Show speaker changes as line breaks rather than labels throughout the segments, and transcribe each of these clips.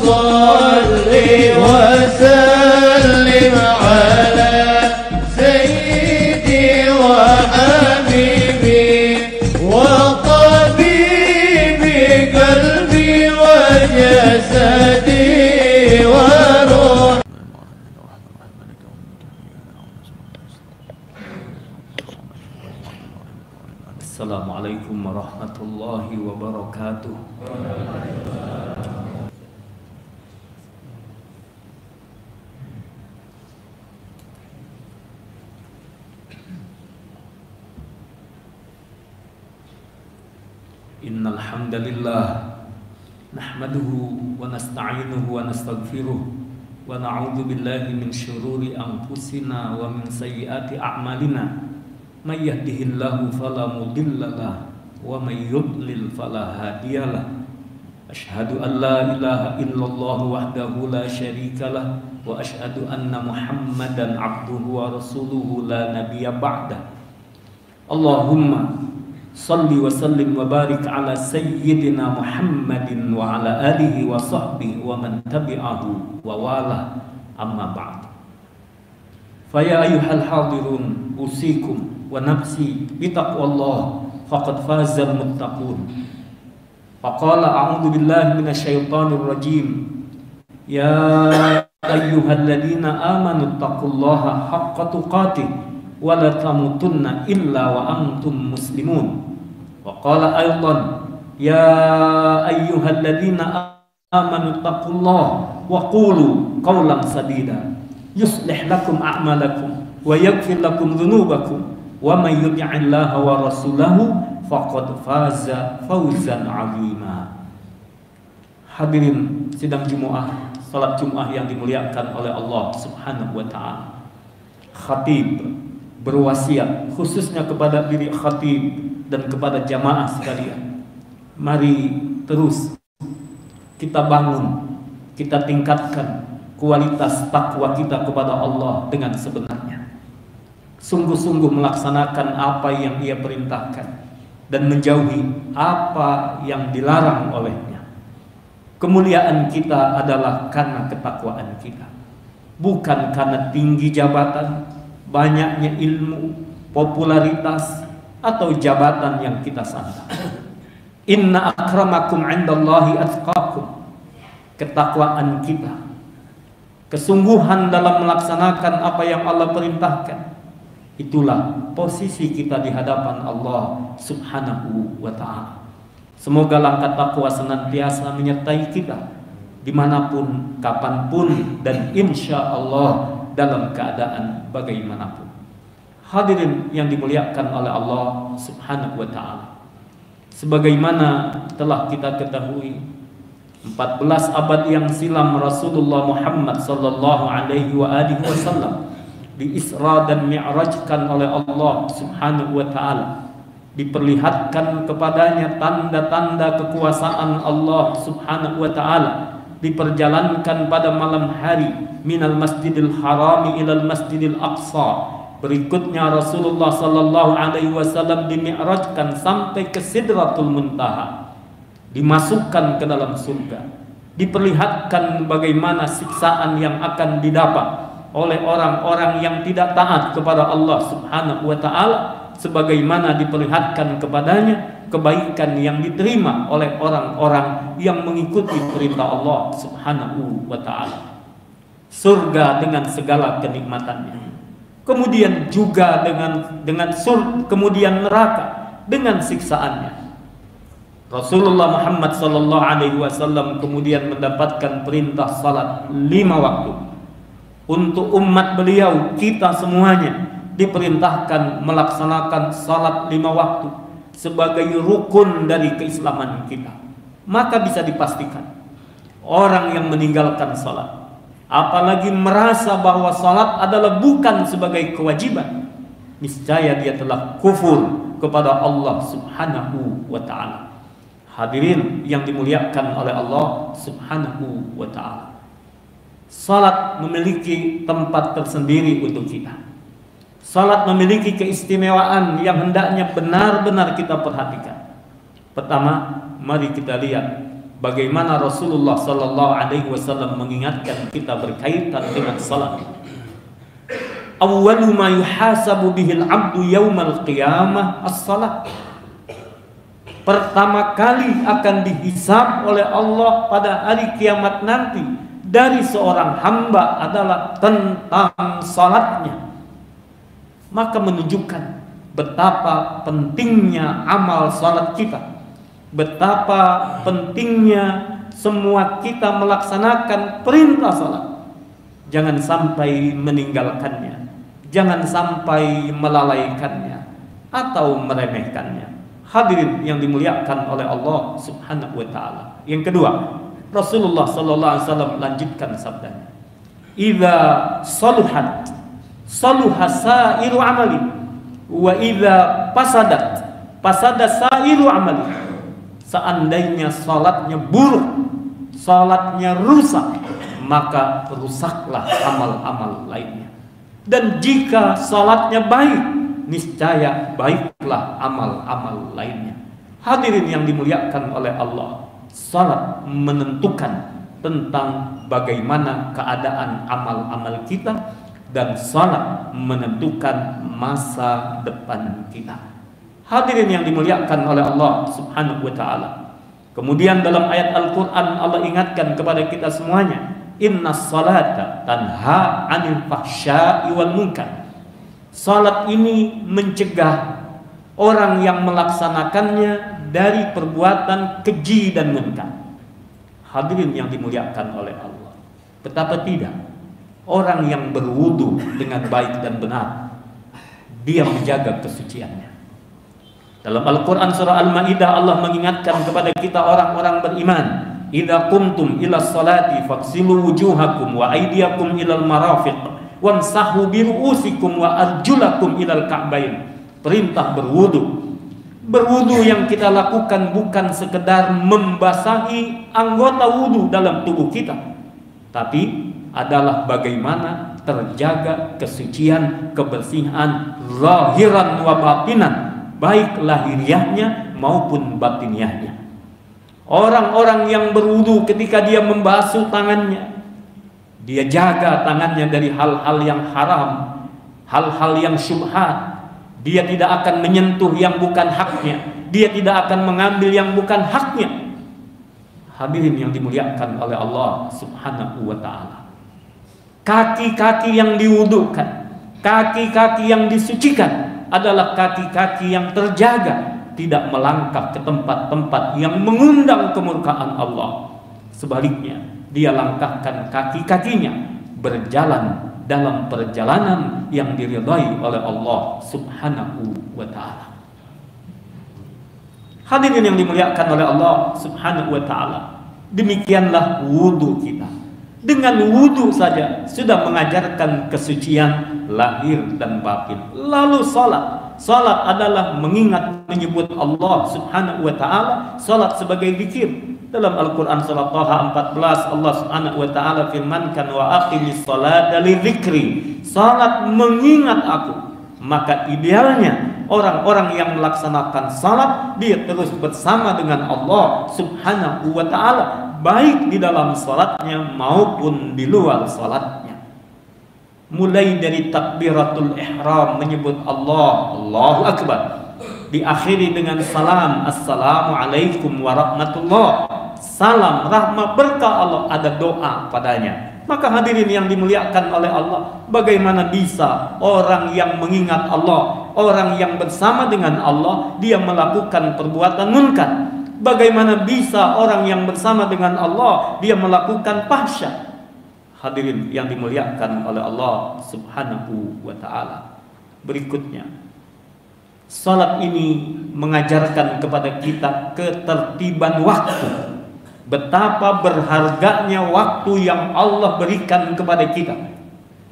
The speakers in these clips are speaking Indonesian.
صل وسلم على سيدي وحبيبي وطبيبي قلبي وجسدي وروحي.
Assalamualaikum warahmatullahi wabarakatuh. Innal hamdalillah nahmaduhu wa nasta'inuhu wa nastaghfiruh wa na'udzu billahi min syururi anfusina wa min sayyiati a'malina. May yahdihillahu fala mudhillalah wa may yudlil fala hadiyalah. Asyhadu an la ilaha illallah wahdahu la syarikalah wa asyhadu anna Muhammadan abduhu wa rasuluhu la nabiyya ba'dah. Allahumma salli wa sallim wa barik ala sayyidina Muhammadin wa ala alihi wa sahbihi wa man tabi'ahu wa wala, amma ba'd. Faya ayyuhal hadirun usikum wa nafsi bitaqwallah faqad fazal muttaqun. Faqala a'udzu billahi minasyaitonir rajim. Ya ayyuhalladzina amanu taqullaha haqqa tuqatih wa la tamutunna illa wa antum muslimun. Wa qala aydan ya ayyuhalladzina amanu taqullaha wa qulu qawlan sadida yuslih lakum a'malakum wa yaghfir lakum dhunubakum wa may yuti'illaha wa rasulahu faqad faza fawzan 'azima. Hadirin sidang Jumat, salat Jumat yang dimuliakan oleh Allah Subhanahu wa taala. Khatib berwasiat khususnya kepada diri khatib dan kepada jamaah sekalian. Mari terus kita bangun, kita tingkatkan kualitas takwa kita kepada Allah dengan sebenarnya. Sungguh-sungguh melaksanakan apa yang Ia perintahkan dan menjauhi apa yang dilarang olehnya. Kemuliaan kita adalah karena ketakwaan kita, bukan karena tinggi jabatan, banyaknya ilmu, popularitas, atau jabatan yang kita sandang. Inna akramakum 'indallahi atqakum. Ketakwaan kita, kesungguhan dalam melaksanakan apa yang Allah perintahkan, itulah posisi kita di hadapan Allah Subhanahu wa ta'ala. Semoga langkah takwa senantiasa menyertai kita dimanapun, kapanpun, dan insya Allah dalam keadaan bagaimanapun. Hadirin yang dimuliakan oleh Allah Subhanahu wa ta'ala, sebagaimana telah kita ketahui, 14 abad yang silam Rasulullah Muhammad sallallahu alaihi wa alihi wasallam di Isra dan Mi'rajkan oleh Allah Subhanahu wa ta'ala. Diperlihatkan kepadanya tanda-tanda kekuasaan Allah Subhanahu wa ta'ala, diperjalankan pada malam hari minal masjidil harami ilal masjidil aqsa. Berikutnya Rasulullah sallallahu alaihi wasallam dimi'rajkan sampai ke Sidratul Muntaha, dimasukkan ke dalam surga, diperlihatkan bagaimana siksaan yang akan didapat oleh orang-orang yang tidak taat kepada Allah Subhanahu wa ta'ala, sebagaimana diperlihatkan kepadanya kebaikan yang diterima oleh orang-orang yang mengikuti perintah Allah Subhanahu wa ta'ala. Surga dengan segala kenikmatannya, kemudian juga kemudian neraka dengan siksaannya. Rasulullah Muhammad sallallahu alaihi wasallam kemudian mendapatkan perintah salat 5 waktu. Untuk umat beliau, kita semuanya diperintahkan melaksanakan salat 5 waktu sebagai rukun dari keislaman kita. Maka bisa dipastikan orang yang meninggalkan salat, apalagi merasa bahwa salat adalah bukan sebagai kewajiban, niscaya dia telah kufur kepada Allah Subhanahu wa ta'ala. Hadirin yang dimuliakan oleh Allah Subhanahu wa ta'ala, salat memiliki tempat tersendiri untuk kita. Salat memiliki keistimewaan yang hendaknya benar-benar kita perhatikan. Pertama, mari kita lihat bagaimana Rasulullah sallallahu alaihi wasallam mengingatkan kita berkaitan dengan salat. Awwalu ma yuhasabu bihil 'abdu yaumal qiyamah as-salat. Pertama kali akan dihisab oleh Allah pada hari kiamat nanti dari seorang hamba adalah tentang salatnya. Maka menunjukkan betapa pentingnya amal salat kita, betapa pentingnya semua kita melaksanakan perintah salat. Jangan sampai meninggalkannya, jangan sampai melalaikannya atau meremehkannya. Hadirin yang dimuliakan oleh Allah Subhanahu wa taala. Yang kedua, Rasulullah sallallahu alaihi wasallam lanjutkan sabdanya, "Idza saluhat saluha sa'iru amali wa idza fasadat fasada sa'iru amali." Seandainya salatnya buruk, salatnya rusak, maka rusaklah amal-amal lainnya. Dan jika salatnya baik, niscaya baiklah amal-amal lainnya. Hadirin yang dimuliakan oleh Allah, salat menentukan tentang bagaimana keadaan amal-amal kita, dan salat menentukan masa depan kita. Hadirin yang dimuliakan oleh Allah Subhanahu wa taala. Kemudian dalam ayat Al-Qur'an Allah ingatkan kepada kita semuanya, innas salata tanha 'anil fahsya'i wal munkar. Salat ini mencegah orang yang melaksanakannya dari perbuatan keji dan munkar. Hadirin yang dimuliakan oleh Allah, betapa tidak orang yang berwudu dengan baik dan benar, dia menjaga kesuciannya. Dalam Al-Quran surah Al-Ma'idah Allah mengingatkan kepada kita orang-orang beriman, idza qumtum ila sholati faghsilu wujuhakum wa aydiyakum ilal marafiq wamsahu bi ru'usikum wa arjulakum ilal ka'bain. Perintah berwudu. Berwudu yang kita lakukan bukan sekedar membasahi anggota wudu dalam tubuh kita, tapi adalah bagaimana terjaga kesucian, kebersihan zahiran wa batinan, baik lahiriahnya maupun batiniahnya. Orang-orang yang berwudu ketika dia membasuh tangannya, dia jaga tangannya dari hal-hal yang haram, hal-hal yang syubhat. Dia tidak akan menyentuh yang bukan haknya, dia tidak akan mengambil yang bukan haknya. Hadirin yang dimuliakan oleh Allah Subhanahu wa ta'ala, kaki-kaki yang diwudukan, kaki-kaki yang disucikan adalah kaki-kaki yang terjaga, tidak melangkah ke tempat-tempat yang mengundang kemurkaan Allah. Sebaliknya, dia langkahkan kaki-kakinya berjalan dalam perjalanan yang diridhai oleh Allah Subhanahu wa ta'ala. Hadirin yang dimuliakan oleh Allah Subhanahu wa ta'ala, demikianlah wudu kita. Dengan wudu saja sudah mengajarkan kesucian lahir dan batin. Lalu salat. Salat adalah mengingat, menyebut Allah Subhanahu wa ta'ala. Salat sebagai zikir. Dalam Al-Quran surah Taha 14 Allah Subhanahu wa ta'ala firmankan, wa aqimis salata li dzikri. Salat mengingat aku. Maka idealnya orang-orang yang melaksanakan salat, dia terus bersama dengan Allah Subhanahu wa ta'ala, baik di dalam salatnya maupun di luar salatnya. Mulai dari takbiratul ihram menyebut Allah, Allahu Akbar, diakhiri dengan salam, Assalamualaikum warahmatullah, salam, rahmat, berkah Allah, ada doa padanya. Maka hadirin yang dimuliakan oleh Allah, bagaimana bisa orang yang mengingat Allah, orang yang bersama dengan Allah, dia melakukan perbuatan munkar? Bagaimana bisa orang yang bersama dengan Allah, dia melakukan fahsya? Hadirin yang dimuliakan oleh Allah Subhanahu wa ta'ala, berikutnya, salat ini mengajarkan kepada kita ketertiban waktu. Betapa berharganya waktu yang Allah berikan kepada kita.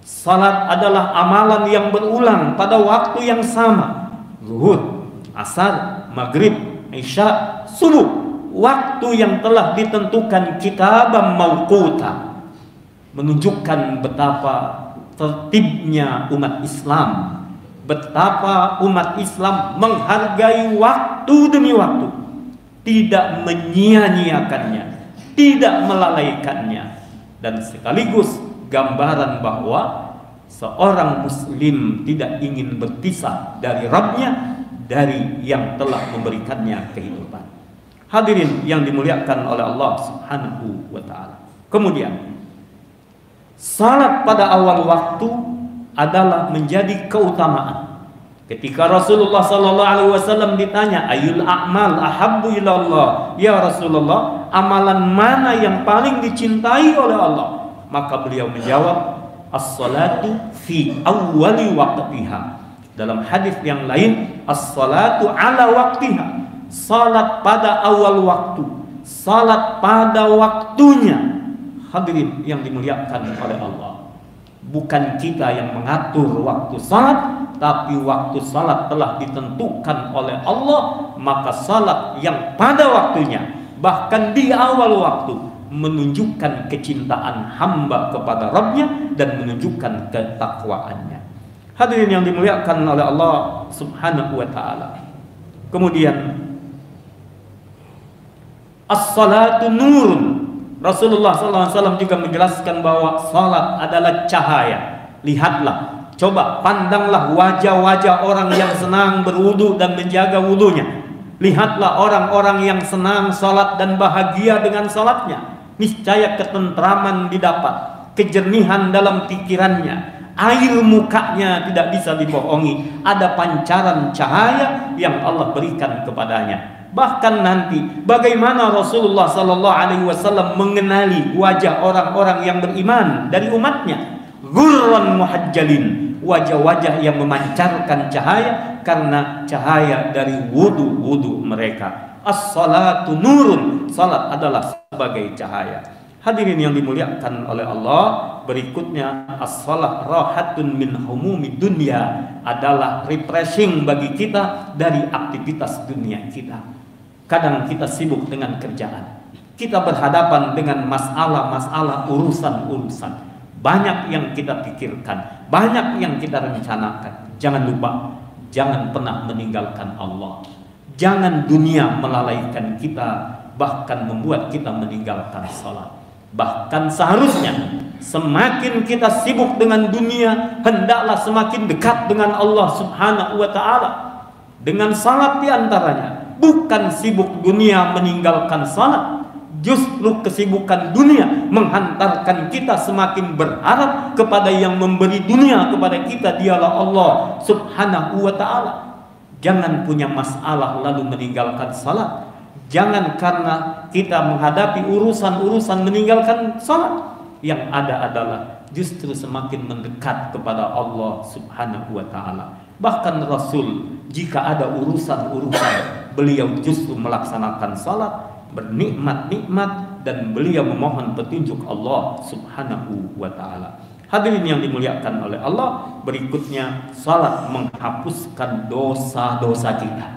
Salat adalah amalan yang berulang pada waktu yang sama. Zuhur, asar, maghrib, isya, subuh. Waktu yang telah ditentukan kitaban mauquta. Menunjukkan betapa tertibnya umat Islam, betapa umat Islam menghargai waktu demi waktu, tidak menyia-nyiakannya, tidak melalaikannya, dan sekaligus gambaran bahwa seorang muslim tidak ingin berpisah dari Rabbnya, dari yang telah memberikannya kehidupan. Hadirin yang dimuliakan oleh Allah Subhanahu wa ta'ala. Kemudian salat pada awal waktu adalah menjadi keutamaan. Ketika Rasulullah SAW ditanya, ayul a'mal ahabbu ilallah, ya Rasulullah, amalan mana yang paling dicintai oleh Allah? Maka beliau menjawab, as-salatu fi awwali waqtiha. Dalam hadis yang lain, as-salatu ala waqtiha, salat pada awal waktu, salat pada waktunya. Hadirin yang dimuliakan oleh Allah, bukan kita yang mengatur waktu salat, tapi waktu salat telah ditentukan oleh Allah. Maka salat yang pada waktunya, bahkan di awal waktu, menunjukkan kecintaan hamba kepada Rabbnya dan menunjukkan ketakwaannya. Hadirin yang dimuliakan oleh Allah Subhanahu wa ta'ala. Kemudian as-salatu nurun. Rasulullah SAW juga menjelaskan bahwa salat adalah cahaya. Lihatlah, coba pandanglah wajah-wajah orang yang senang berwudu dan menjaga wudunya. Lihatlah orang-orang yang senang salat dan bahagia dengan salatnya. Niscaya ketentraman didapat, kejernihan dalam pikirannya, air mukanya tidak bisa dibohongi, ada pancaran cahaya yang Allah berikan kepadanya. Bahkan nanti bagaimana Rasulullah SAW mengenali wajah orang-orang yang beriman dari umatnya, ghurran muhajjalin, wajah-wajah yang memancarkan cahaya karena cahaya dari wudu-wudu mereka. As-salatu nurun, salat adalah sebagai cahaya. Hadirin yang dimuliakan oleh Allah, berikutnya as-salat rahatun min humumi dunya, adalah refreshing bagi kita dari aktivitas dunia kita. Kadang kita sibuk dengan kerjaan, kita berhadapan dengan masalah-masalah, urusan-urusan, banyak yang kita pikirkan, banyak yang kita rencanakan. Jangan lupa, jangan pernah meninggalkan Allah. Jangan dunia melalaikan kita, bahkan membuat kita meninggalkan salat. Bahkan seharusnya semakin kita sibuk dengan dunia, hendaklah semakin dekat dengan Allah Subhanahu wa ta'ala. Dengan salat diantaranya, bukan sibuk dunia meninggalkan salat. Justru kesibukan dunia menghantarkan kita semakin berharap kepada yang memberi dunia kepada kita, dialah Allah Subhanahu wa ta'ala. Jangan punya masalah lalu meninggalkan salat. Jangan karena kita menghadapi urusan-urusan meninggalkan salat. Yang ada adalah justru semakin mendekat kepada Allah Subhanahu wa ta'ala. Bahkan Rasul, jika ada urusan-urusan, beliau justru melaksanakan salat, bernikmat-nikmat, dan beliau memohon petunjuk Allah Subhanahu wa ta'ala. Hadirin yang dimuliakan oleh Allah, berikutnya salat menghapuskan dosa-dosa kita.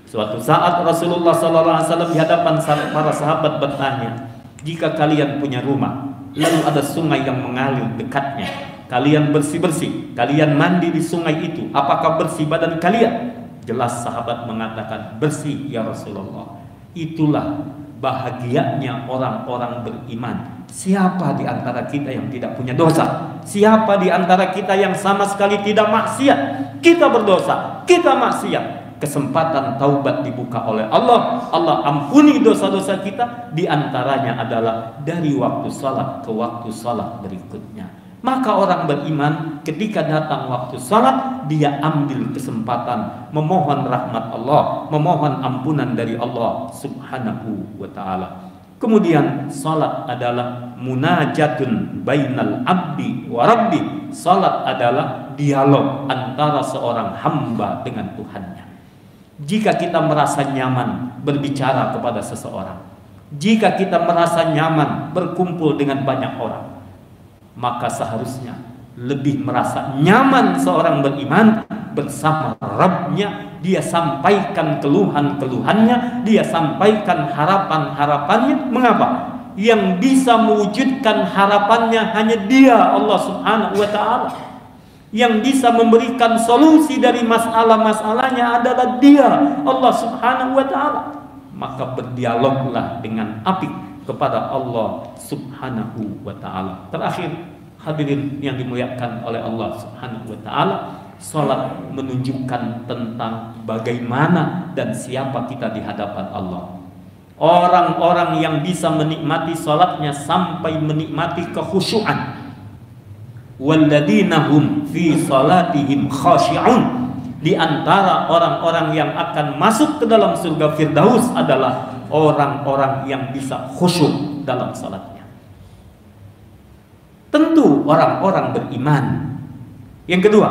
Suatu saat Rasulullah SAW di hadapan para sahabat bertanya, jika kalian punya rumah, lalu ada sungai yang mengalir dekatnya, kalian bersih-bersih, kalian mandi di sungai itu, apakah bersih badan kalian? Jelas sahabat mengatakan, bersih ya Rasulullah. Itulah bahagianya orang-orang beriman. Siapa di antara kita yang tidak punya dosa? Siapa di antara kita yang sama sekali tidak maksiat? Kita berdosa, kita maksiat. Kesempatan taubat dibuka oleh Allah. Allah ampuni dosa-dosa kita. Di antaranya adalah dari waktu salat ke waktu salat berikutnya. Maka orang beriman ketika datang waktu salat, dia ambil kesempatan memohon rahmat Allah, memohon ampunan dari Allah Subhanahu wa ta'ala. Kemudian salat adalah munajatun bainal abdi wa rabbi. Salat adalah dialog antara seorang hamba dengan Tuhannya. Jika kita merasa nyaman berbicara kepada seseorang, jika kita merasa nyaman berkumpul dengan banyak orang, maka seharusnya lebih merasa nyaman seorang beriman bersama Rabbnya. Dia sampaikan keluhan-keluhannya, dia sampaikan harapan-harapannya. Mengapa? Yang bisa mewujudkan harapannya hanya Dia, Allah Subhanahu wa ta'ala. Yang bisa memberikan solusi dari masalah-masalahnya adalah Dia, Allah Subhanahu wa ta'ala. Maka berdialoglah dengan apik, kepada Allah Subhanahu wa ta'ala. Terakhir, hadirin yang dimuliakan oleh Allah Subhanahu wa ta'ala, salat menunjukkan tentang bagaimana dan siapa kita di hadapan Allah. Orang-orang yang bisa menikmati salatnya sampai menikmati kekhusyuan, walladzina hum fi salatihim khashi'un, di antara orang-orang yang akan masuk ke dalam surga Firdaus adalah orang-orang yang bisa khusyuk dalam salatnya. Tentu orang-orang beriman. Yang kedua,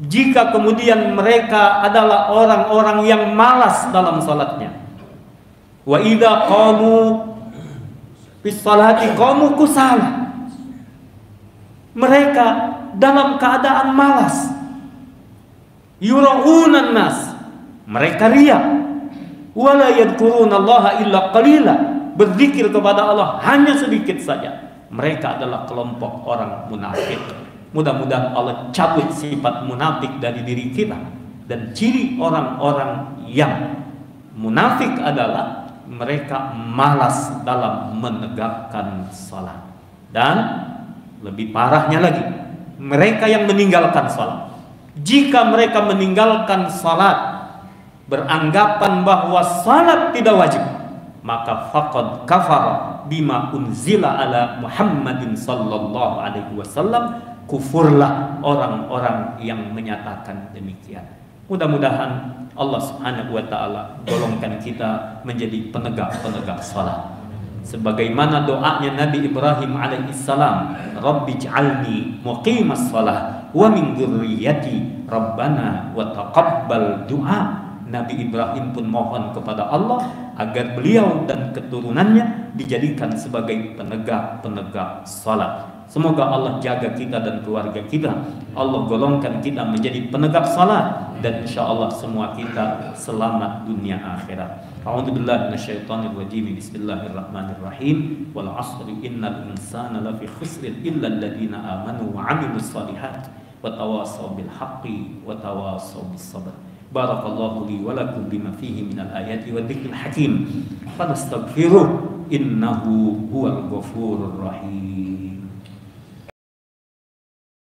jika kemudian mereka adalah orang-orang yang malas dalam salatnya, wa idza qamu bis salati qamu kusala, mereka dalam keadaan malas, yura'unan nas, mereka riya, wala yadhkurunallaha illa qalila, berzikir kepada Allah hanya sedikit saja. Mereka adalah kelompok orang munafik. Mudah-mudahan Allah cabut sifat munafik dari diri kita. Dan ciri orang-orang yang munafik adalah mereka malas dalam menegakkan salat. Dan lebih parahnya lagi, mereka yang meninggalkan salat. Jika mereka meninggalkan salat beranggapan bahwa salat tidak wajib, maka faqad kafara bima unzila ala Muhammadin sallallahu alaihi wasallam, kufurlah orang-orang yang menyatakan demikian. Mudah-mudahan Allah Subhanahu wa ta'ala golongkan kita menjadi penegak-penegak salat. Sebagaimana doanya Nabi Ibrahim alaihissalam, Rabbi ij'alni muqimas salah wa min dzurriyyati Rabbana wa taqabbal du'a. Nabi Ibrahim pun mohon kepada Allah agar beliau dan keturunannya dijadikan sebagai penegak-penegak salat. Semoga Allah jaga kita dan keluarga kita. Allah golongkan kita menjadi penegak salat, dan insyaallah semua kita selamat dunia akhirat. A'udzubillahi minasyaitonir rajim. Bismillahirrahmanirrahim. Wal 'asri innal insana lafi khusrin illa alladziina aamanu wa 'amilus shalihaati wa tawassaw bil haqqi wa tawassaw bis sabr. Barakallahu li wa lakum bima fihi minal ayati wa dzikril hakim. Fastaghfiruh innahu huwal ghafurur rahim.